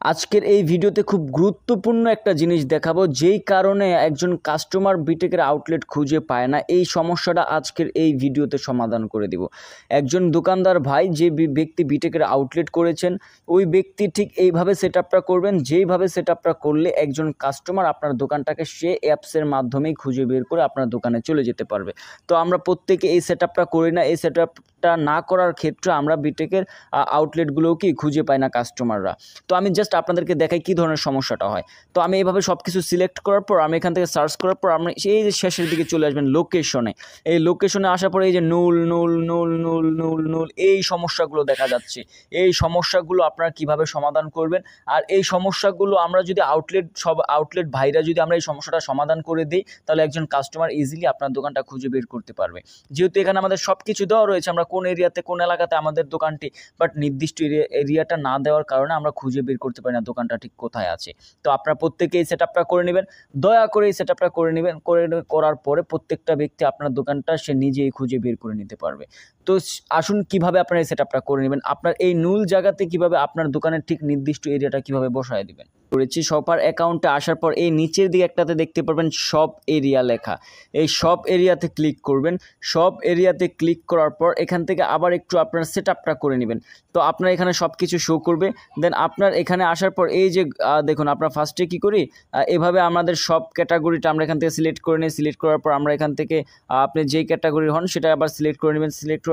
আজকের এই ভিডিওতে খুব গুরুত্বপূর্ণ একটা জিনিস দেখাবো, যেই কারণে একজন কাস্টমার বিটেকের আউটলেট খুঁজে পায় না। এই সমস্যাটা আজকের এই ভিডিওতে সমাধান করে দিব। একজন দোকানদার ভাই যে ব্যক্তি বিটেকের আউটলেট করেছেন, ওই ব্যক্তি ঠিক এইভাবে সেটআপটা করবেন, যেইভাবে সেটআপটা করলে একজন কাস্টমার আপনার দোকানটাকে সে অ্যাপসের মাধ্যমেই খুঁজে বের করে আপনার দোকানে চলে যেতে পারবে। তো আমরা প্রত্যেকে এই সেটআপটা করি না। এই সেটআপটা না করার ক্ষেত্রে আমরা বিটেকের আউটলেটগুলোও কি খুঁজে পাই না কাস্টমাররা। তো আমি জাস্ট আপনাদেরকে দেখাই কী ধরনের সমস্যাটা হয়। তো আমি এইভাবে সব কিছু সিলেক্ট করার পর আমি এখান থেকে সার্চ করার পর আপনি এই যে শেষের দিকে চলে আসবেন লোকেশনে। এই লোকেশনে আসার পরে এই যে নুল নুল নুল নুল নুল নুল এই সমস্যাগুলো দেখা যাচ্ছে। এই সমস্যাগুলো আপনারা কিভাবে সমাধান করবেন, আর এই সমস্যাগুলো আমরা যদি আউটলেট ভাইরা যদি আমরা এই সমস্যাটা সমাধান করে দিই, তাহলে একজন কাস্টমার ইজিলি আপনার দোকানটা খুঁজে বের করতে পারবে। যেহেতু এখানে আমাদের সব কিছু দেওয়া রয়েছে, আমরা কোন এরিয়াতে কোন এলাকাতে আমাদের দোকানটি, বাট নির্দিষ্ট এরিয়াটা না দেওয়ার কারণে আমরা খুঁজে বের করতে পারি না দোকানটা ঠিক কোথায় আছে। তো আপনারা প্রত্যেকে এই সেটআপটা করে নেবেন, দয়া করে এই সেটআপটা করে নেবেন। করার পরে প্রত্যেকটা ব্যক্তি আপনার দোকানটা সে নিজেই খুঁজে বের করে নিতে পারবে। তো আসুন কিভাবে আপনারা এই সেটআপটা করে নেবেন, আপনার এই নুল জায়গাতে কিভাবে আপনার দোকানের ঠিক নির্দিষ্ট এরিয়াটা কিভাবে বসায় দিবেন করেছি। শপার অ্যাকাউন্টে আসার পর এই নিচের দিকে একটাতে দেখতে পারবেন শপ এরিয়া লেখা। এই শপ এরিয়াতে ক্লিক করবেন। শপ এরিয়াতে ক্লিক করার পর এখান থেকে আবার একটু আপনার সেটআপটা করে নেবেন। তো আপনার এখানে সব কিছু শো করবে। দেন আপনার এখানে আসার পর এই যে দেখুন, আপনার ফার্স্টে কী করি, এভাবে আমাদের সব ক্যাটাগরিটা আমরা এখান থেকে সিলেক্ট করে নিই। সিলেক্ট করার পর আমরা এখান থেকে আপনি যেই ক্যাটাগরি হন সেটা আবার সিলেক্ট করে নেবেন। সিলেক্ট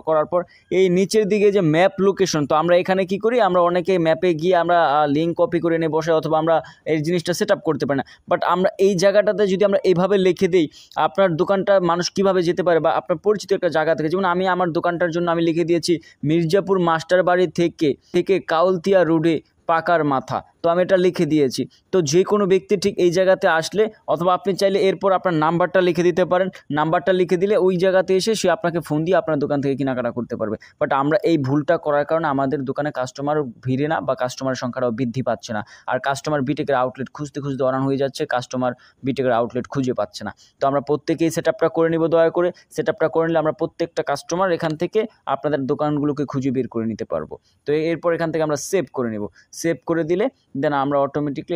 করার পর এই নিচের দিকে যে ম্যাপ লোকেশন, তো আমরা এখানে কি করি, আমরা অনেকে ম্যাপে গিয়ে আমরা লিঙ্ক কপি করে নিয়ে বসে, অথবা আমরা এই জিনিসটা সেট আপ করতে পারি না। বাট আমরা এই জায়গাটাতে যদি আমরা এইভাবে লিখে দিই, আপনার দোকানটা মানুষ কিভাবে যেতে পারে, বা আপনার পরিচিত একটা জায়গা থেকে, যেমন আমি আমার দোকানটার জন্য আমি লিখে দিয়েছি মির্জাপুর মাস্টার বাড়ি থেকে কাউলতিয়া রোডে পাকার মাথা। তো আমি এটা লিখে দিয়েছি। তো যে কোনো ব্যক্তি ঠিক এই জায়গাতে আসলে, অথবা আপনি চাইলে এরপর আপনার নাম্বারটা লিখে দিতে পারেন। নাম্বারটা লিখে দিলে ওই জায়গাতে এসে সে আপনাকে ফোন দিয়ে আপনার দোকান থেকে কেনাকাটা করতে পারবে। বাট আমরা এই ভুলটা করার কারণে আমাদের দোকানে কাস্টমার ভিড়ে না, বা কাস্টমারের সংখ্যাটাও বৃদ্ধি পাচ্ছে না। আর কাস্টমার বিটেকের আউটলেট খুঁজতে অরান হয়ে যাচ্ছে, কাস্টমার বিটেকের আউটলেট খুঁজে পাচ্ছে না। তো আমরা প্রত্যেকেই সেটআপটা করে নিব। দয়া করে সেটআপটা করে নিলে আমরা প্রত্যেকটা কাস্টমার এখান থেকে আপনাদের দোকানগুলোকে খুঁজে বের করে নিতে পারবো। তো এরপর এখান থেকে আমরা সেভ করে নেব। সেভ করে দিলে দেন আমরা অটোমেটিকলি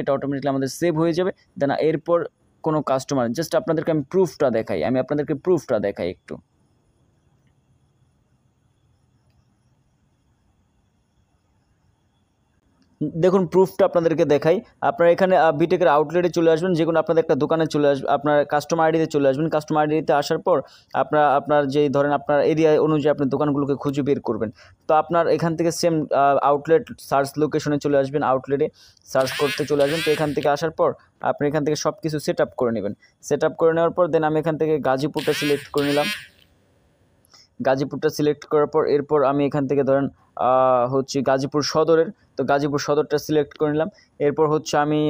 আমাদের সেভ হয়ে যাবে। দেন এরপর কোনো কাস্টমার, জাস্ট আপনাদেরকে আমি আপনাদেরকে প্রুফটা দেখাই একটু। দেখুন, প্রুফটা আপনাদেরকে দেখাই। আপনারা এখানে বিটেকের আউটলেটে চলে আসবেন, যে কোনো আপনাদের একটা দোকানে চলে আসবেন, আপনার কাস্টমার আইডিতে চলে আসবেন। কাস্টমার আইডিতে আসার পর আপনার যেই ধরেন আপনার এরিয়া অনুযায়ী আপনি দোকানগুলোকে খুঁজে বের করবেন। তো আপনার এখান থেকে সেম আউটলেট সার্চ লোকেশনে চলে আসবেন, আউটলেটে সার্চ করতে চলে আসবেন। তো এখান থেকে আসার পর আপনি এখান থেকে সব কিছু সেট আপ করে নেবেন। সেট আপ করে নেওয়ার পর দেন আমি এখান থেকে গাজীপুরটা সিলেক্ট করে নিলাম। গাজীপুরটা সিলেক্ট করার পর এরপর আমি এখান থেকে ধরেন হচ্ছে গাজীপুর সদরের, তো গাজীপুর সদরটা সিলেক্ট করে নিলাম। এরপর হচ্ছে আমি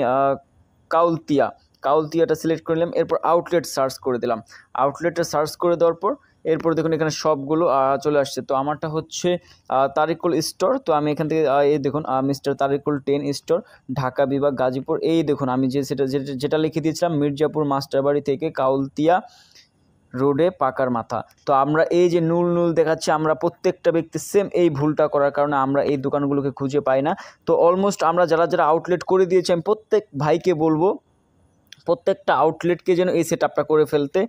কাউলতিয়াটা সিলেক্ট করে নিলাম। এরপর আউটলেট সার্চ করে দিলাম। আউটলেটটা সার্চ করে দেওয়ার পর এরপর দেখুন এখানে সবগুলো চলে আসছে। তো আমারটা হচ্ছে তারিকুল স্টোর। তো আমি এখান থেকে এই দেখুন মিস্টার তারিকুল 10 স্টোর, ঢাকা বিভাগ, গাজীপুর। এই দেখুন আমি যেটা লিখে দিয়েছিলাম মির্জাপুর মাস্টারবাড়ি থেকে কাউলতিয়া রোডে পাকার মাথা। তো আমরা এই যে নুল নুল দেখাচ্ছে, আমরা প্রত্যেকটা ব্যক্তি সেম এই ভুলটা করার কারণে আমরা এই দোকানগুলোকে খুঁজে পাই না। তো অলমোস্ট আমরা যারা আউটলেট করে দিয়েছি, আমি প্রত্যেক ভাইকে বলবো প্রত্যেকটা আউটলেটকে যেন এই সেটআপটা করে ফেলতে,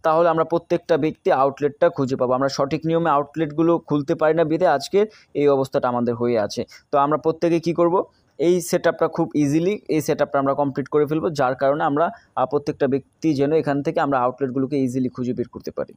তাহলে আমরা প্রত্যেকটা ব্যক্তি আউটলেটটা খুঁজে পাবো। আমরা সঠিক নিয়মে আউটলেটগুলো খুলতে পারি না বিধে আজকের এই অবস্থাটা আমাদের হয়ে আছে। তো আমরা প্রত্যেকে কি করব, এই সেটআপটা খুব ইজিলি এই সেটআপটা আমরা কমপ্লিট করে ফেলবো, যার কারণে আমরা প্রত্যেকটা ব্যক্তি যেন এখান থেকে আমরা আউটলেটগুলোকে ইজিলি খুঁজে বের করতে পারি।